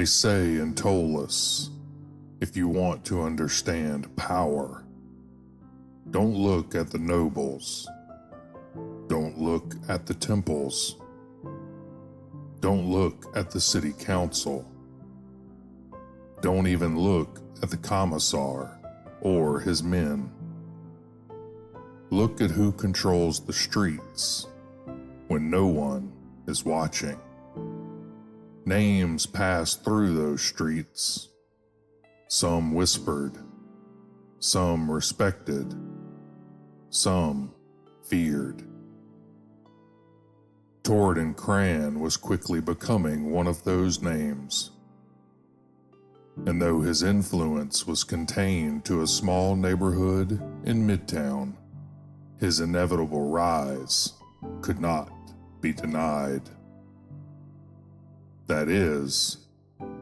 They say in Ptolus, if you want to understand power, don't look at the nobles. Don't look at the temples. Don't look at the city council. Don't even look at the commissar or his men. Look at who controls the streets when no one is watching. Names passed through those streets. Some whispered, some respected, some feared. Toridan Cran was quickly becoming one of those names. And though his influence was contained to a small neighborhood in Midtown, his inevitable rise could not be denied. That is,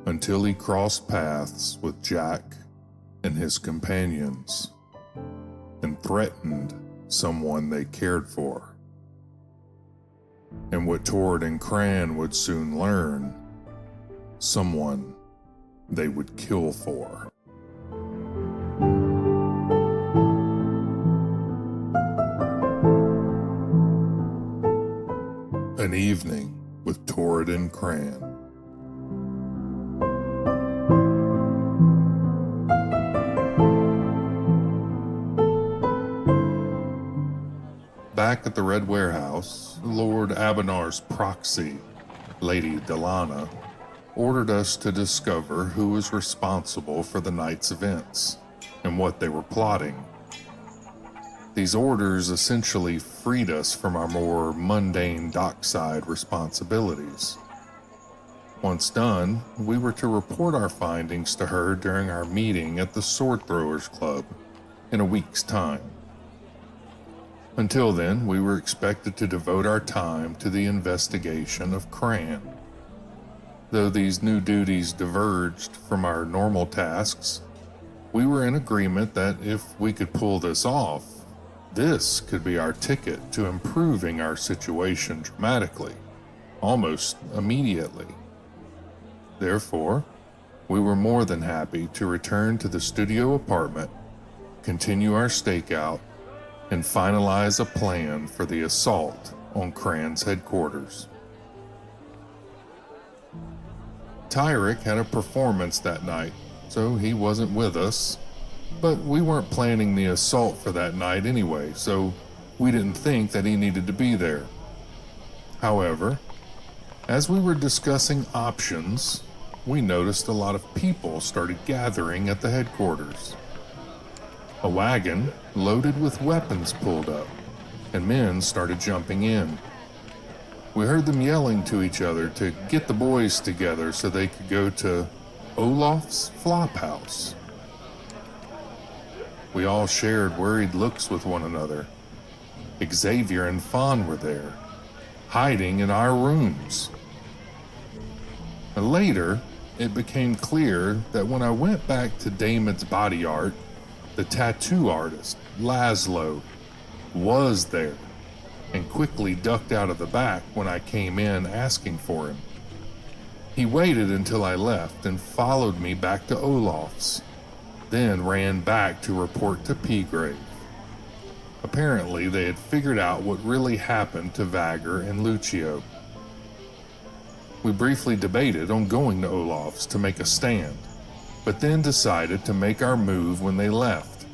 until he crossed paths with Jack and his companions and threatened someone they cared for. And what Toridan Cran would soon learn, someone they would kill for. An Evening with Toridan Cran. Back at the Red Warehouse, Lord Abinar's proxy, Lady Delana, ordered us to discover who was responsible for the night's events and what they were plotting. These orders essentially freed us from our more mundane dockside responsibilities. Once done, we were to report our findings to her during our meeting at the Sword Throwers Club in a week's time. Until then, we were expected to devote our time to the investigation of Cran. Though these new duties diverged from our normal tasks, we were in agreement that if we could pull this off, this could be our ticket to improving our situation dramatically, almost immediately. Therefore, we were more than happy to return to the studio apartment, continue our stakeout, and finalize a plan for the assault on Cran's headquarters. Tyrick had a performance that night, so he wasn't with us, but we weren't planning the assault for that night anyway, so we didn't think that he needed to be there. However, as we were discussing options, we noticed a lot of people started gathering at the headquarters. A wagon loaded with weapons pulled up, and men started jumping in. We heard them yelling to each other to get the boys together so they could go to Olaf's Flophouse. We all shared worried looks with one another. Xavier and Fawn were there, hiding in our rooms. And later, it became clear that when I went back to Damon's body art, the tattoo artist, Laszlo, was there and quickly ducked out of the back when I came in asking for him. He waited until I left and followed me back to Olaf's, then ran back to report to Peagrave. Apparently, they had figured out what really happened to Vagger and Lucio. We briefly debated on going to Olaf's to make a stand, but then decided to make our move when they left.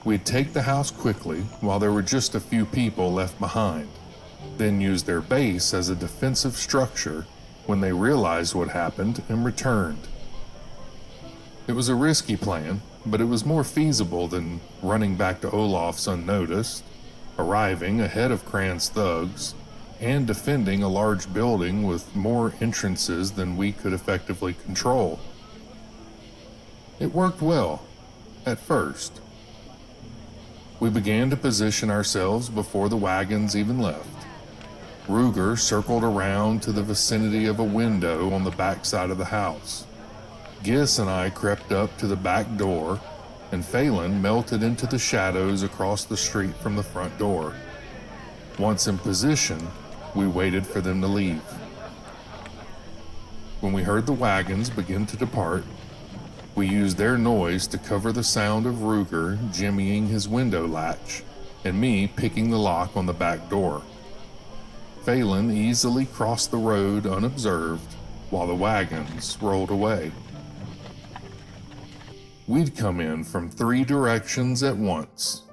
We'd take the house quickly while there were just a few people left behind, then use their base as a defensive structure when they realized what happened and returned. It was a risky plan, but it was more feasible than running back to Olaf's unnoticed, arriving ahead of Cran's thugs, and defending a large building with more entrances than we could effectively control. It worked well, at first. We began to position ourselves before the wagons even left. Ruger circled around to the vicinity of a window on the back side of the house. Giss and I crept up to the back door, and Phelan melted into the shadows across the street from the front door. Once in position, we waited for them to leave. When we heard the wagons begin to depart, we used their noise to cover the sound of Ruger jimmying his window latch and me picking the lock on the back door. Phelan easily crossed the road unobserved while the wagons rolled away. We'd come in from 3 directions at once.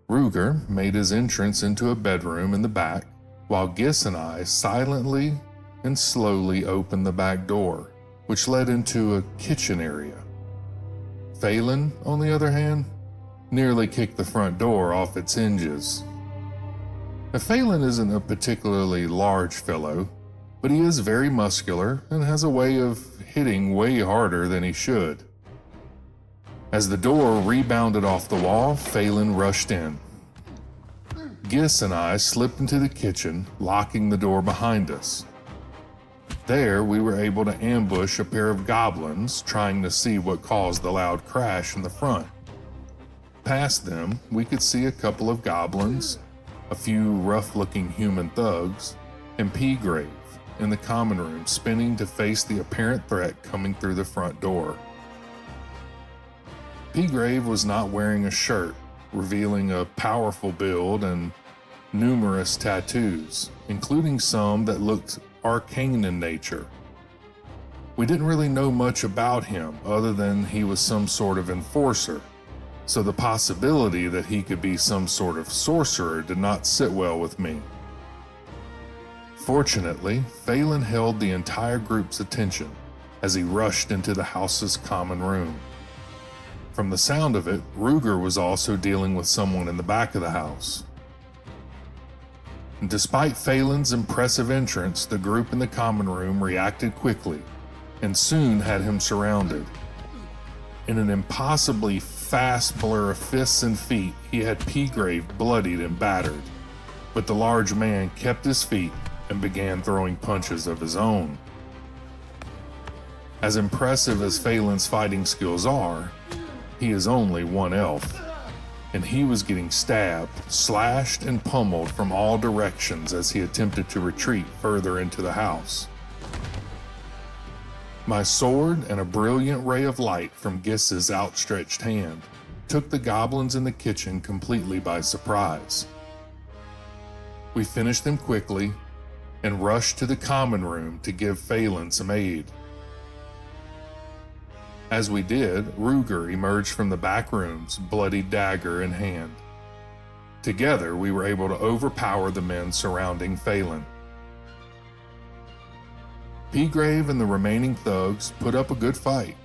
Ruger made his entrance into a bedroom in the back, while Gis and I silently and slowly opened the back door, which led into a kitchen area. Phelan, on the other hand, nearly kicked the front door off its hinges. Now, Phelan isn't a particularly large fellow, but he is very muscular and has a way of hitting way harder than he should. As the door rebounded off the wall, Phelan rushed in. Gis and I slipped into the kitchen, locking the door behind us. There, we were able to ambush a pair of goblins trying to see what caused the loud crash in the front. Past them, we could see a couple of goblins, a few rough-looking human thugs, and P-Grave in the common room spinning to face the apparent threat coming through the front door. P-Grave was not wearing a shirt, revealing a powerful build and numerous tattoos, including some that looked arcane in nature. We didn't really know much about him other than he was some sort of enforcer, so the possibility that he could be some sort of sorcerer did not sit well with me. Fortunately, Phelan held the entire group's attention as he rushed into the house's common room. From the sound of it, Ruger was also dealing with someone in the back of the house. Despite Phelan's impressive entrance, the group in the common room reacted quickly and soon had him surrounded. In an impossibly fast blur of fists and feet, he had P-Grave bloodied and battered, but the large man kept his feet and began throwing punches of his own. As impressive as Phelan's fighting skills are, he is only one elf, and he was getting stabbed, slashed, and pummeled from all directions as he attempted to retreat further into the house. My sword and a brilliant ray of light from Gis's outstretched hand took the goblins in the kitchen completely by surprise. We finished them quickly and rushed to the common room to give Phelan some aid. As we did, Ruger emerged from the back rooms, bloody dagger in hand. Together, we were able to overpower the men surrounding Phelan. P-Grave and the remaining thugs put up a good fight,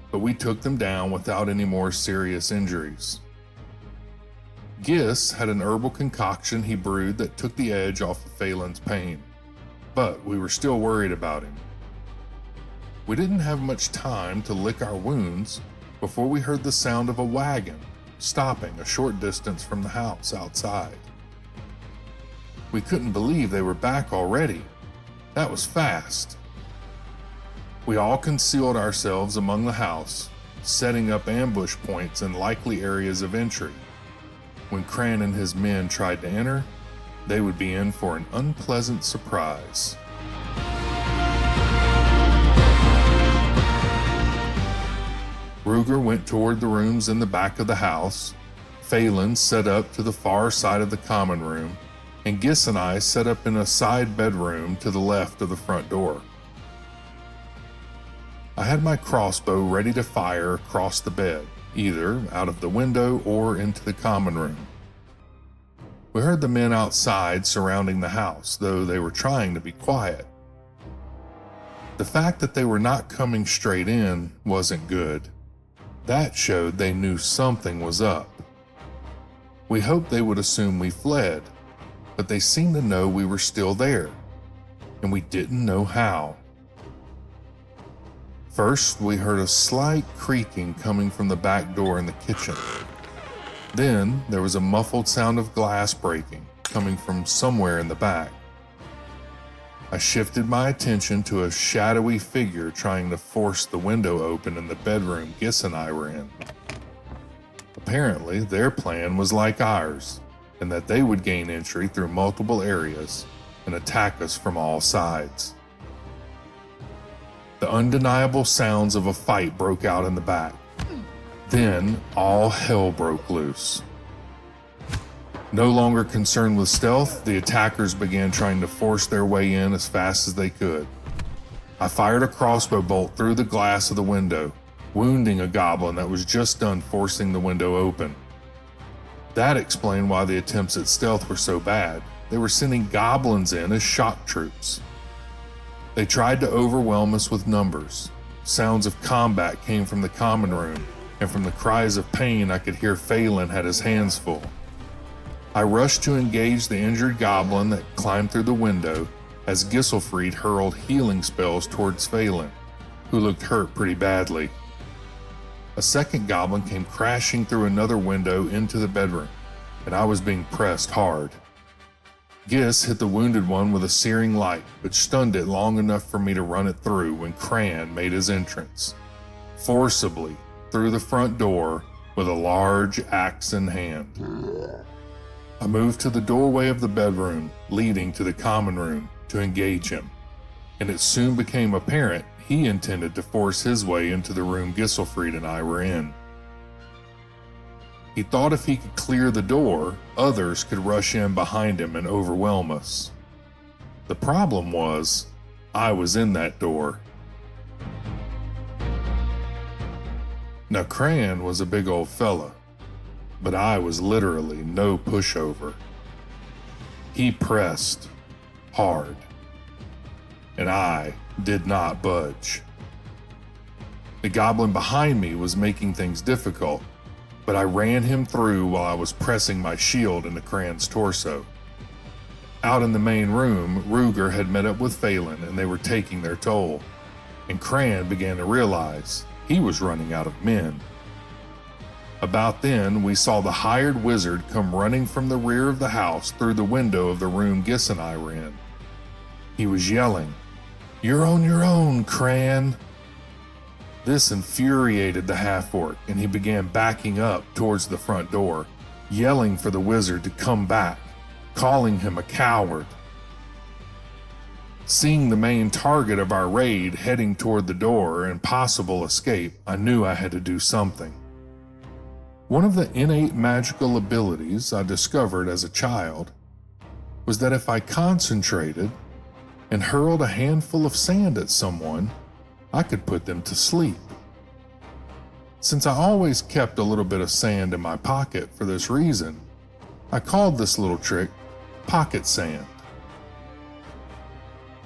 but we took them down without any more serious injuries. Gis had an herbal concoction he brewed that took the edge off of Phelan's pain, but we were still worried about him. We didn't have much time to lick our wounds before we heard the sound of a wagon stopping a short distance from the house outside. We couldn't believe they were back already. That was fast. We all concealed ourselves among the house, setting up ambush points in likely areas of entry. When Cran and his men tried to enter, they would be in for an unpleasant surprise. Ruger went toward the rooms in the back of the house. Phelan set up to the far side of the common room, and Gis and I set up in a side bedroom to the left of the front door. I had my crossbow ready to fire across the bed, either out of the window or into the common room. We heard the men outside surrounding the house, though they were trying to be quiet. The fact that they were not coming straight in wasn't good. That showed they knew something was up. We hoped they would assume we fled, but they seemed to know we were still there, and we didn't know how. First, we heard a slight creaking coming from the back door in the kitchen. Then, there was a muffled sound of glass breaking, coming from somewhere in the back. I shifted my attention to a shadowy figure trying to force the window open in the bedroom Gis and I were in. Apparently, their plan was like ours, and that they would gain entry through multiple areas and attack us from all sides. The undeniable sounds of a fight broke out in the back. Then all hell broke loose. No longer concerned with stealth, the attackers began trying to force their way in as fast as they could. I fired a crossbow bolt through the glass of the window, wounding a goblin that was just done forcing the window open. That explained why the attempts at stealth were so bad. They were sending goblins in as shock troops. They tried to overwhelm us with numbers. Sounds of combat came from the common room, and from the cries of pain I could hear Phelan had his hands full. I rushed to engage the injured goblin that climbed through the window as Gisselfried hurled healing spells towards Phelan, who looked hurt pretty badly. A second goblin came crashing through another window into the bedroom, and I was being pressed hard. Gis hit the wounded one with a searing light, but stunned it long enough for me to run it through when Cran made his entrance, forcibly through the front door with a large axe in hand. I moved to the doorway of the bedroom leading to the common room to engage him, and it soon became apparent he intended to force his way into the room Gisselfried and I were in. He thought if he could clear the door, others could rush in behind him and overwhelm us. The problem was, I was in that door. Now Cran was a big old fella, but I was literally no pushover. He pressed hard, and I did not budge. The goblin behind me was making things difficult, but I ran him through while I was pressing my shield into Cran's torso. Out in the main room, Ruger had met up with Phelan and they were taking their toll, and Cran began to realize he was running out of men. About then, we saw the hired wizard come running from the rear of the house through the window of the room Gis and I were in. He was yelling, "You're on your own, Cran!" This infuriated the half-orc, and he began backing up towards the front door, yelling for the wizard to come back, calling him a coward. Seeing the main target of our raid heading toward the door and possible escape, I knew I had to do something. One of the innate magical abilities I discovered as a child was that if I concentrated and hurled a handful of sand at someone, I could put them to sleep. Since I always kept a little bit of sand in my pocket for this reason, I called this little trick pocket sand.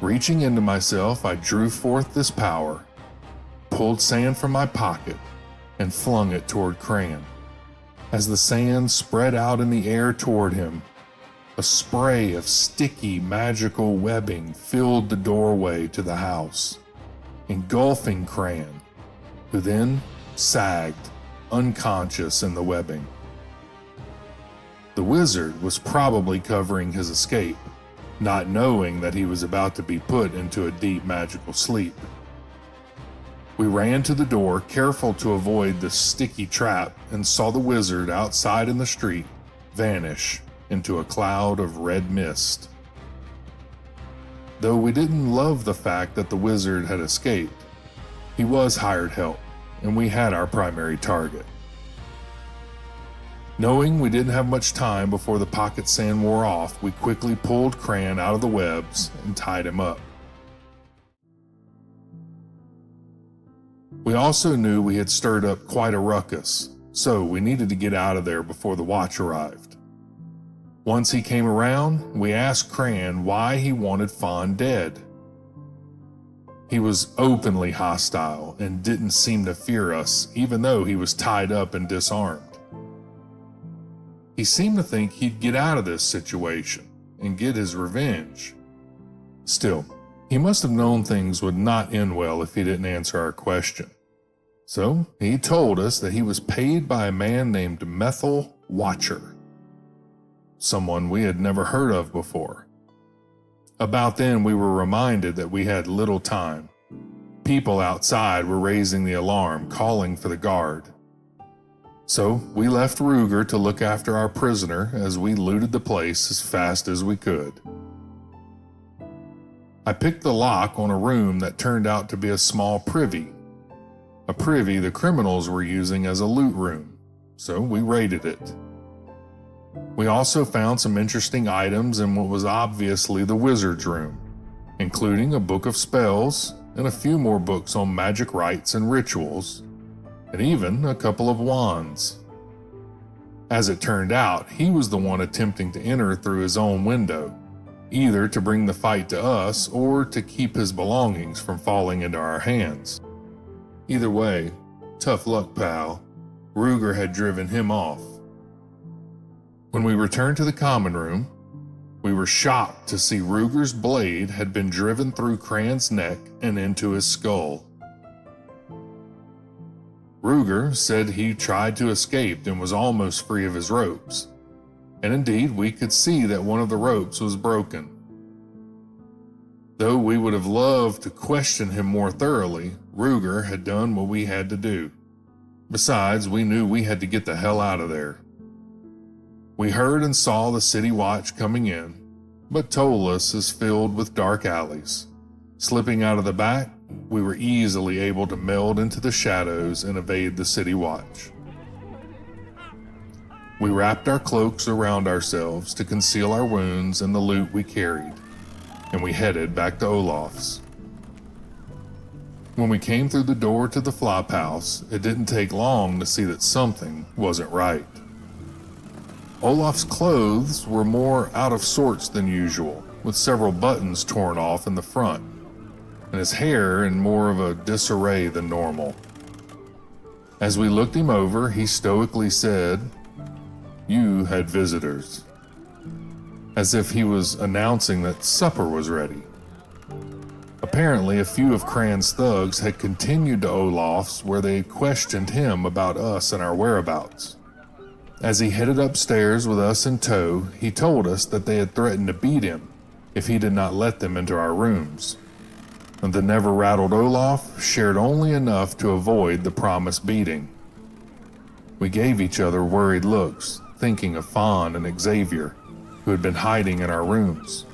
Reaching into myself, I drew forth this power, pulled sand from my pocket, and flung it toward Cran. As the sand spread out in the air toward him, a spray of sticky magical webbing filled the doorway to the house, engulfing Cran, who then sagged, unconscious in the webbing. The wizard was probably covering his escape, not knowing that he was about to be put into a deep magical sleep. We ran to the door, careful to avoid the sticky trap, and saw the wizard outside in the street vanish into a cloud of red mist. Though we didn't love the fact that the wizard had escaped, he was hired help, and we had our primary target. Knowing we didn't have much time before the pocket sand wore off, we quickly pulled Cran out of the webs and tied him up. We also knew we had stirred up quite a ruckus, so we needed to get out of there before the watch arrived. Once he came around, we asked Cran why he wanted Fawn dead. He was openly hostile and didn't seem to fear us, even though he was tied up and disarmed. He seemed to think he'd get out of this situation and get his revenge. Still, he must have known things would not end well if he didn't answer our question. So he told us that he was paid by a man named Methyl Watcher, someone we had never heard of before. About then, we were reminded that we had little time. People outside were raising the alarm, calling for the guard. So we left Ruger to look after our prisoner as we looted the place as fast as we could. I picked the lock on a room that turned out to be a small privy. A privy the criminals were using as a loot room, so we raided it. We also found some interesting items in what was obviously the wizard's room, including a book of spells and a few more books on magic rites and rituals, and even a couple of wands. As it turned out, he was the one attempting to enter through his own window, either to bring the fight to us or to keep his belongings from falling into our hands. Either way, tough luck, pal. Ruger had driven him off. When we returned to the common room, we were shocked to see Ruger's blade had been driven through Cran's neck and into his skull. Ruger said he tried to escape and was almost free of his ropes, and indeed we could see that one of the ropes was broken. Though we would have loved to question him more thoroughly, Ruger had done what we had to do. Besides, we knew we had to get the hell out of there. We heard and saw the city watch coming in, but Ptolus is filled with dark alleys. Slipping out of the back, we were easily able to meld into the shadows and evade the city watch. We wrapped our cloaks around ourselves to conceal our wounds and the loot we carried, and we headed back to Olaf's. When we came through the door to the flop house, it didn't take long to see that something wasn't right. Olaf's clothes were more out of sorts than usual, with several buttons torn off in the front, and his hair in more of a disarray than normal. As we looked him over, he stoically said, "You had visitors," as if he was announcing that supper was ready. Apparently, a few of Cran's thugs had continued to Olaf's where they questioned him about us and our whereabouts. As he headed upstairs with us in tow, he told us that they had threatened to beat him if he did not let them into our rooms. And the never-rattled Olaf shared only enough to avoid the promised beating. We gave each other worried looks, thinking of Fawn and Xavier, who had been hiding in our rooms.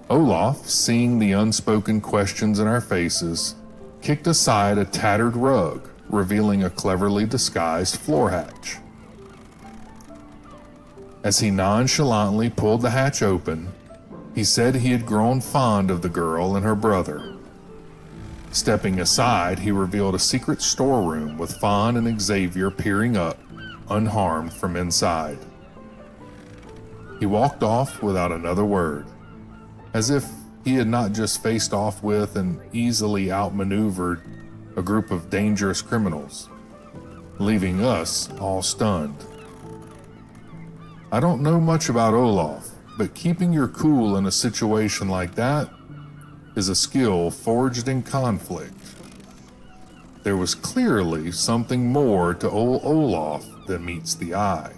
Olaf, seeing the unspoken questions in our faces, kicked aside a tattered rug, revealing a cleverly disguised floor hatch. As he nonchalantly pulled the hatch open, he said he had grown fond of the girl and her brother. Stepping aside, he revealed a secret storeroom with Fawn and Xavier peering up, unharmed from inside. He walked off without another word, as if he had not just faced off with and easily outmaneuvered a group of dangerous criminals, leaving us all stunned. I don't know much about Olaf, but keeping your cool in a situation like that is a skill forged in conflict. There was clearly something more to old Olaf than meets the eye.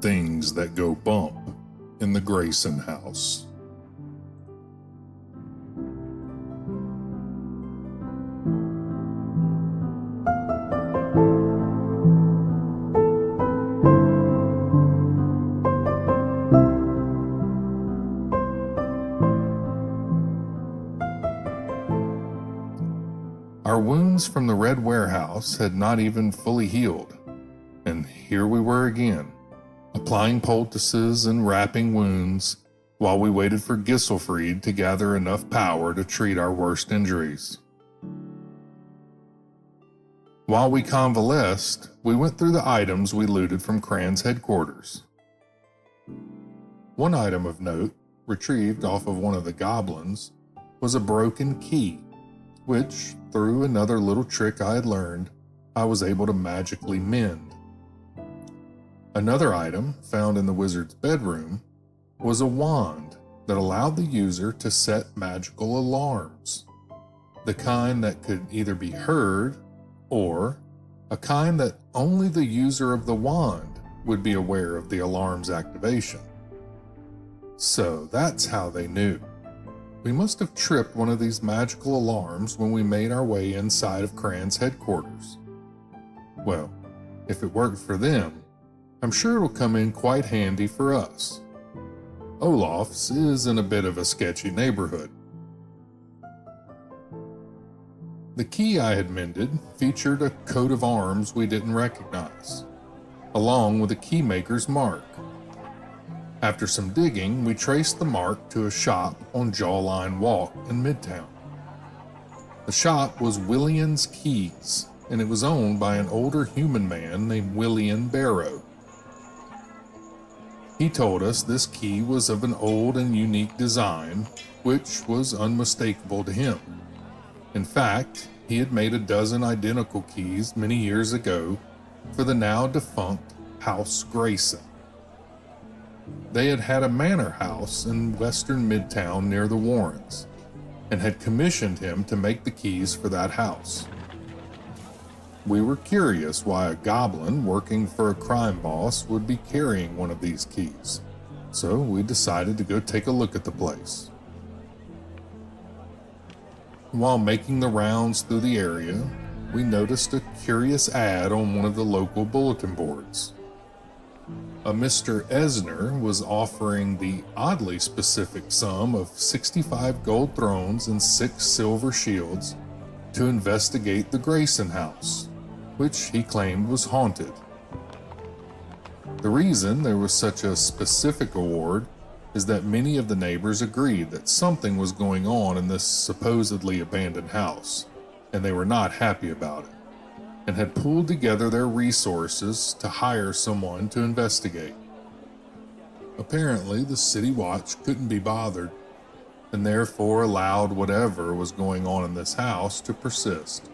Things that go bump in the Grayson House. Our wounds from the Red Warehouse had not even fully healed, and here we were again, applying poultices and wrapping wounds while we waited for Gisselfried to gather enough power to treat our worst injuries. While we convalesced, we went through the items we looted from Cran's headquarters. One item of note, retrieved off of one of the goblins, was a broken key, which, through another little trick I had learned, I was able to magically mend. Another item found in the wizard's bedroom was a wand that allowed the user to set magical alarms, the kind that could either be heard or a kind that only the user of the wand would be aware of the alarm's activation. So that's how they knew. We must have tripped one of these magical alarms when we made our way inside of Cran's headquarters. Well, if it worked for them, I'm sure it'll come in quite handy for us. Olaf's is in a bit of a sketchy neighborhood. The key I had mended featured a coat of arms we didn't recognize, along with a keymaker's mark. After some digging, we traced the mark to a shop on Jawline Walk in Midtown. The shop was Willian's Keys, and it was owned by an older human man named Willian Barrow. He told us this key was of an old and unique design, which was unmistakable to him. In fact, he had made a dozen identical keys many years ago for the now defunct House Grayson. They had had a manor house in western Midtown near the Warrens, and had commissioned him to make the keys for that house. We were curious why a goblin working for a crime boss would be carrying one of these keys, so we decided to go take a look at the place. While making the rounds through the area, we noticed a curious ad on one of the local bulletin boards. A Mr. Esner was offering the oddly specific sum of 65 gold thrones and 6 silver shields to investigate the Grayson House, which he claimed was haunted. The reason there was such a specific award is that many of the neighbors agreed that something was going on in this supposedly abandoned house, and they were not happy about it, and had pooled together their resources to hire someone to investigate. Apparently, the City Watch couldn't be bothered, and therefore allowed whatever was going on in this house to persist.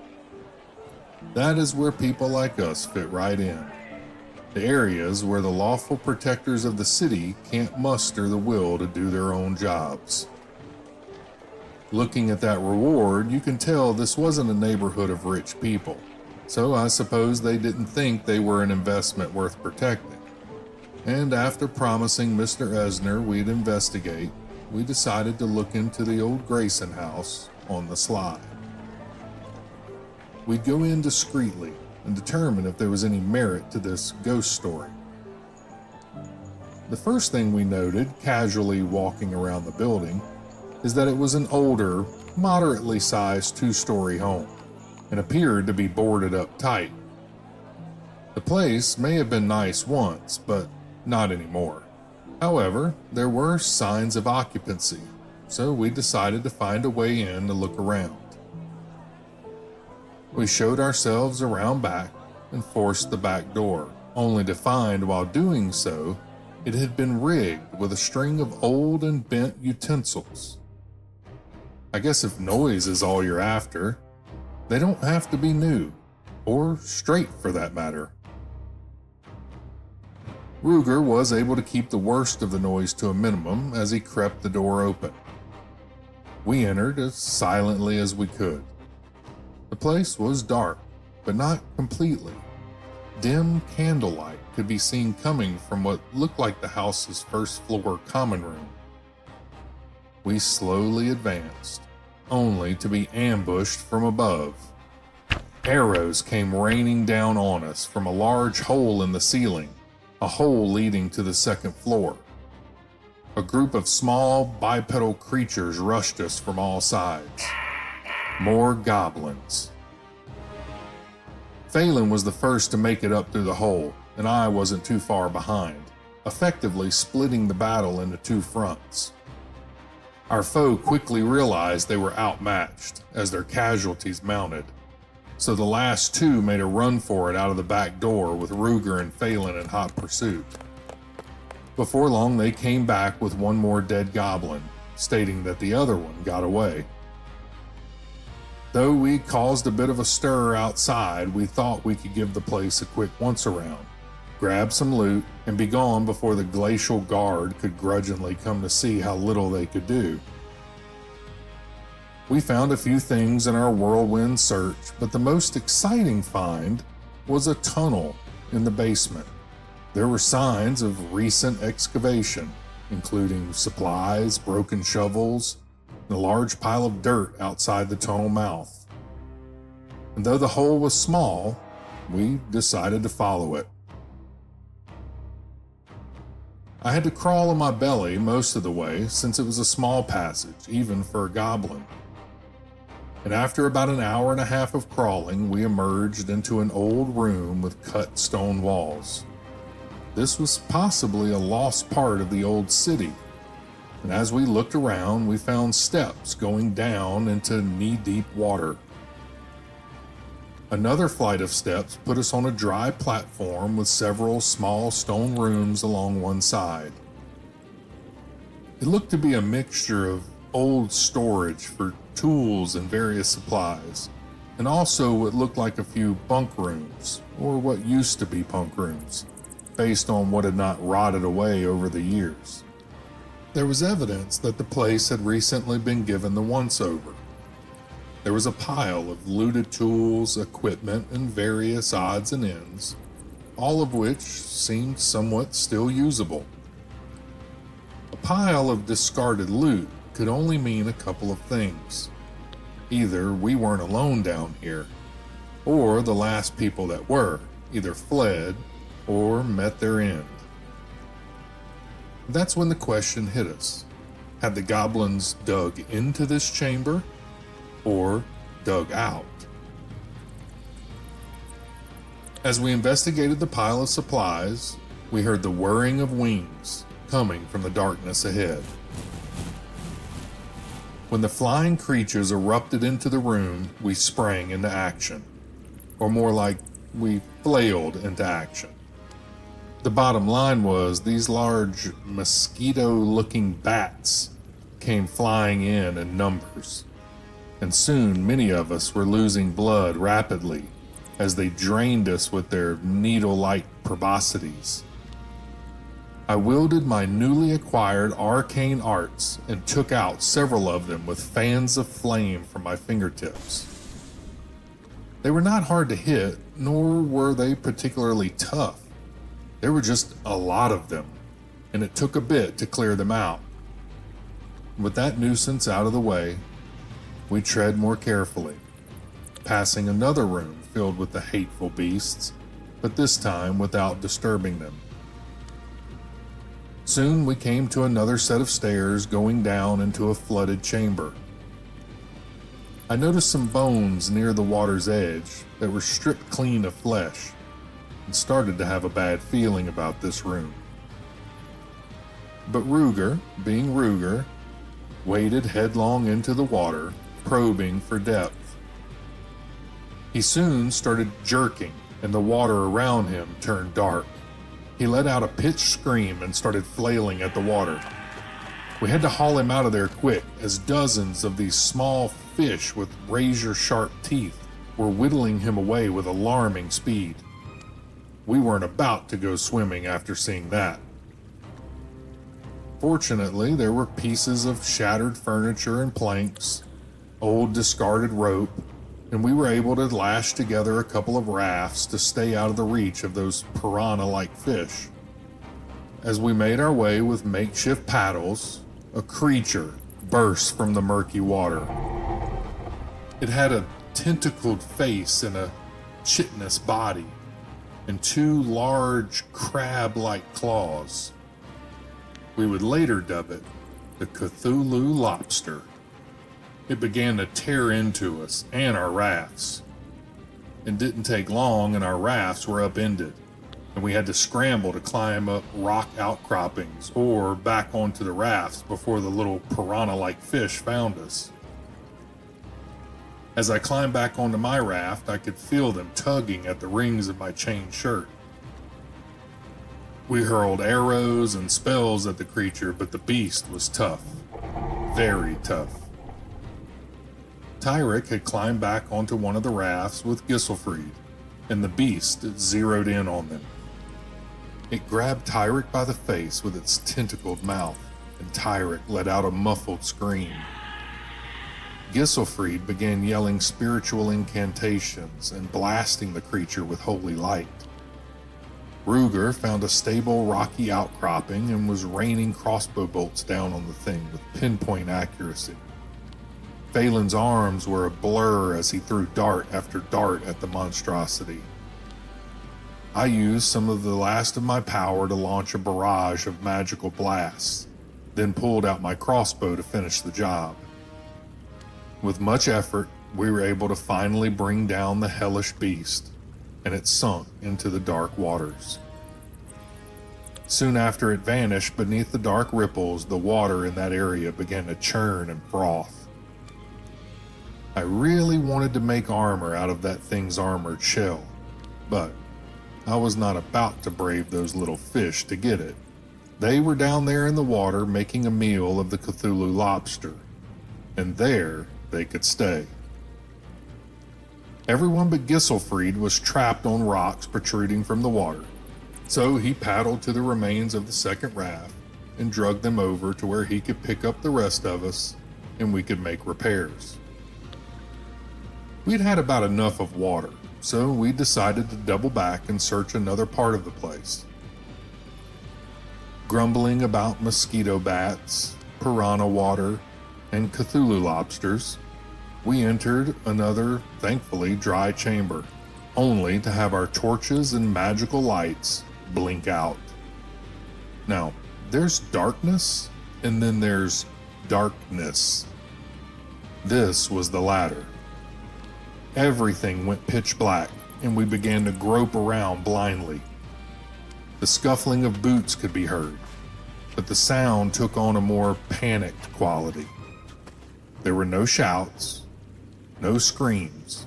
That is where people like us fit right in. The areas where the lawful protectors of the city can't muster the will to do their own jobs. Looking at that reward, you can tell this wasn't a neighborhood of rich people, so I suppose they didn't think they were an investment worth protecting. And after promising Mr. Esner we'd investigate, we decided to look into the old Grayson house on the sly. We'd go in discreetly and determine if there was any merit to this ghost story. The first thing we noted, casually walking around the building, is that it was an older, moderately sized 2-story home, and appeared to be boarded up tight. The place may have been nice once, but not anymore. However, there were signs of occupancy, so we decided to find a way in to look around. We showed ourselves around back and forced the back door, only to find while doing so, it had been rigged with a string of old and bent utensils. I guess if noise is all you're after, they don't have to be new, or straight for that matter. Ruger was able to keep the worst of the noise to a minimum as he crept the door open. We entered as silently as we could. The place was dark, but not completely. Dim candlelight could be seen coming from what looked like the house's first floor common room. We slowly advanced, only to be ambushed from above. Arrows came raining down on us from a large hole in the ceiling, a hole leading to the second floor. A group of small, bipedal creatures rushed us from all sides. More goblins. Phelan was the first to make it up through the hole, and I wasn't too far behind, effectively splitting the battle into 2 fronts. Our foe quickly realized they were outmatched as their casualties mounted, so the last 2 made a run for it out of the back door with Ruger and Phelan in hot pursuit. Before long, they came back with 1 more dead goblin, stating that the other one got away. Though we caused a bit of a stir outside, we thought we could give the place a quick once-around, grab some loot, and be gone before the glacial guard could grudgingly come to see how little they could do. We found a few things in our whirlwind search, but the most exciting find was a tunnel in the basement. There were signs of recent excavation, including supplies, broken shovels, and a large pile of dirt outside the tunnel mouth. And though the hole was small, we decided to follow it. I had to crawl on my belly most of the way since it was a small passage, even for a goblin. And after about an hour and a half of crawling, we emerged into an old room with cut stone walls. This was possibly a lost part of the old city, and as we looked around, we found steps going down into knee-deep water. Another flight of steps put us on a dry platform with several small stone rooms along one side. It looked to be a mixture of old storage for tools and various supplies, and also what looked like a few bunk rooms, or what used to be bunk rooms, based on what had not rotted away over the years. There was evidence that the place had recently been given the once-over. There was a pile of looted tools, equipment, and various odds and ends, all of which seemed somewhat still usable. A pile of discarded loot could only mean a couple of things. Either we weren't alone down here, or the last people that were either fled or met their end. That's when the question hit us. Had the goblins dug into this chamber or dug out? As we investigated the pile of supplies, we heard the whirring of wings coming from the darkness ahead. When the flying creatures erupted into the room, we sprang into action. Or more like, we flailed into action. The bottom line was these large mosquito-looking bats came flying in numbers. And soon many of us were losing blood rapidly as they drained us with their needle-like proboscides. I wielded my newly acquired arcane arts and took out several of them with fans of flame from my fingertips. They were not hard to hit, nor were they particularly tough. There were just a lot of them, and it took a bit to clear them out. With that nuisance out of the way, we tread more carefully, passing another room filled with the hateful beasts, but this time without disturbing them. Soon we came to another set of stairs going down into a flooded chamber. I noticed some bones near the water's edge that were stripped clean of flesh, and started to have a bad feeling about this room. But Ruger, being Ruger, waded headlong into the water, probing for depth. He soon started jerking, and the water around him turned dark. He let out a pitched scream and started flailing at the water. We had to haul him out of there quick, as dozens of these small fish with razor-sharp teeth were whittling him away with alarming speed. We weren't about to go swimming after seeing that. Fortunately, there were pieces of shattered furniture and planks, old discarded rope, and we were able to lash together a couple of rafts to stay out of the reach of those piranha-like fish. As we made our way with makeshift paddles, a creature burst from the murky water. It had a tentacled face and a chitinous body, and two large crab-like claws. We would later dub it the Cthulhu Lobster. It began to tear into us and our rafts. It didn't take long and our rafts were upended, and we had to scramble to climb up rock outcroppings or back onto the rafts before the little piranha-like fish found us. As I climbed back onto my raft, I could feel them tugging at the rings of my chain shirt. We hurled arrows and spells at the creature, but the beast was tough. Very tough. Tyrick had climbed back onto one of the rafts with Gisselfried, and the beast zeroed in on them. It grabbed Tyrick by the face with its tentacled mouth, and Tyrick let out a muffled scream. Gisselfried began yelling spiritual incantations and blasting the creature with holy light. Ruger found a stable rocky outcropping and was raining crossbow bolts down on the thing with pinpoint accuracy. Phelan's arms were a blur as he threw dart after dart at the monstrosity. I used some of the last of my power to launch a barrage of magical blasts, then pulled out my crossbow to finish the job. With much effort, we were able to finally bring down the hellish beast, and it sunk into the dark waters. Soon after it vanished beneath the dark ripples, the water in that area began to churn and froth. I really wanted to make armor out of that thing's armored shell, but I was not about to brave those little fish to get it. They were down there in the water making a meal of the Cthulhu lobster, and there they could stay. Everyone but Gisselfried was trapped on rocks protruding from the water, so he paddled to the remains of the second raft and dragged them over to where he could pick up the rest of us and we could make repairs. We'd had about enough of water, so we decided to double back and search another part of the place. Grumbling about mosquito bats, piranha water, and Cthulhu lobsters, we entered another, thankfully dry chamber, only to have our torches and magical lights blink out. Now, there's darkness, and then there's darkness. This was the latter. Everything went pitch black, and we began to grope around blindly. The scuffling of boots could be heard, but the sound took on a more panicked quality. There were no shouts, no screams.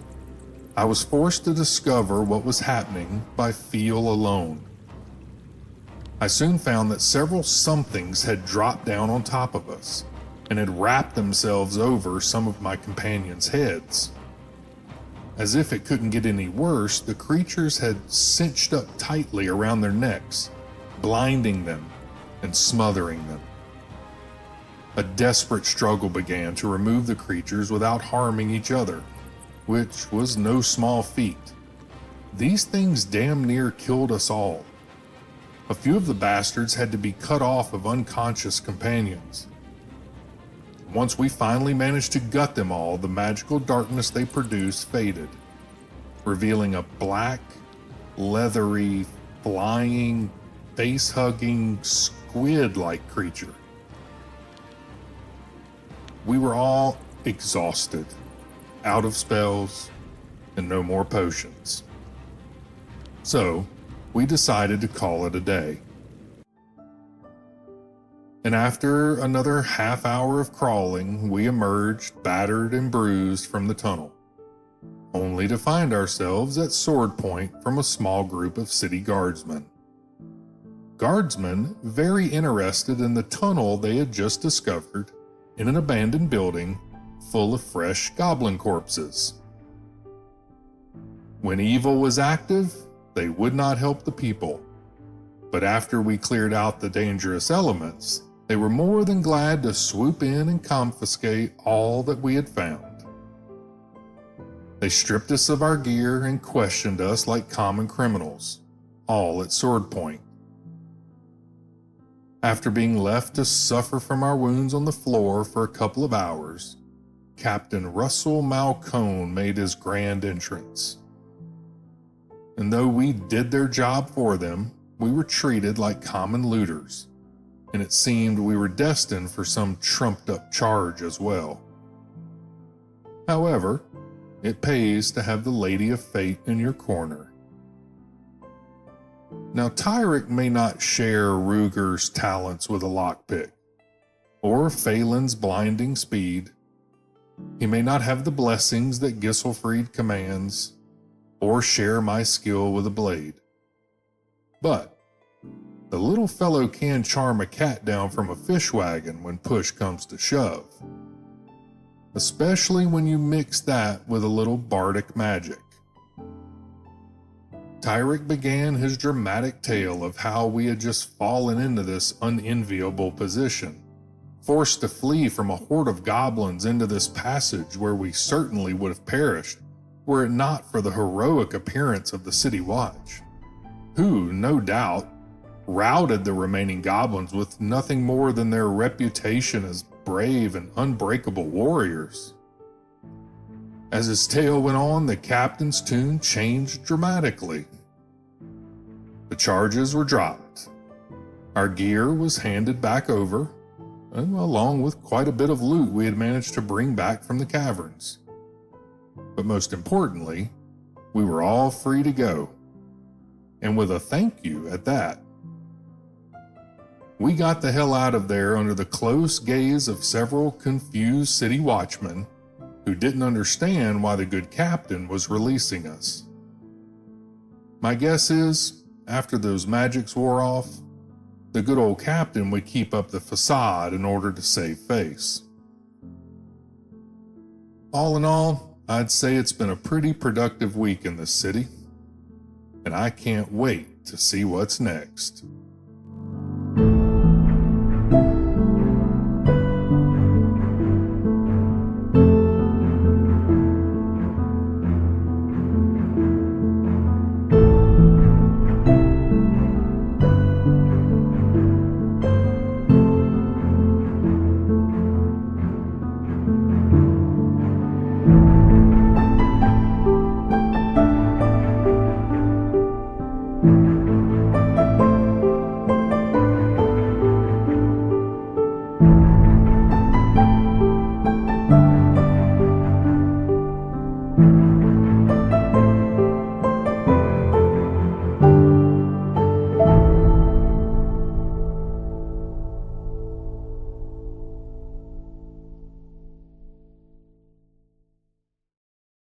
I was forced to discover what was happening by feel alone. I soon found that several somethings had dropped down on top of us and had wrapped themselves over some of my companions' heads. As if it couldn't get any worse, the creatures had cinched up tightly around their necks, blinding them and smothering them. A desperate struggle began to remove the creatures without harming each other, which was no small feat. These things damn near killed us all. A few of the bastards had to be cut off of unconscious companions. Once we finally managed to gut them all, the magical darkness they produced faded, revealing a black, leathery, flying, face-hugging, squid-like creature. We were all exhausted, out of spells, and no more potions. So, we decided to call it a day. And after another half hour of crawling, we emerged battered and bruised from the tunnel, only to find ourselves at sword point from a small group of city guardsmen. Guardsmen very interested in the tunnel they had just discovered in an abandoned building full of fresh goblin corpses. When evil was active, they would not help the people, but after we cleared out the dangerous elements, they were more than glad to swoop in and confiscate all that we had found. They stripped us of our gear and questioned us like common criminals, all at sword point. After being left to suffer from our wounds on the floor for a couple of hours, Captain Russell Malcone made his grand entrance. And though we did their job for them, we were treated like common looters, and it seemed we were destined for some trumped-up charge as well. However, it pays to have the Lady of Fate in your corner. Now, Tyrek may not share Ruger's talents with a lockpick, or Phelan's blinding speed. He may not have the blessings that Gisselfried commands, or share my skill with a blade. But the little fellow can charm a cat down from a fish wagon when push comes to shove, especially when you mix that with a little bardic magic. Tyrek began his dramatic tale of how we had just fallen into this unenviable position, forced to flee from a horde of goblins into this passage where we certainly would have perished were it not for the heroic appearance of the city watch. who, no doubt, routed the remaining goblins with nothing more than their reputation as brave and unbreakable warriors. As his tale went on, the captain's tune changed dramatically. The charges were dropped. Our gear was handed back over, along with quite a bit of loot we had managed to bring back from the caverns. But most importantly, we were all free to go, and with a thank you at that. We got the hell out of there under the close gaze of several confused city watchmen who didn't understand why the good captain was releasing us. My guess is, after those magics wore off, the good old captain would keep up the facade in order to save face. All in all, I'd say it's been a pretty productive week in this city, and I can't wait to see what's next.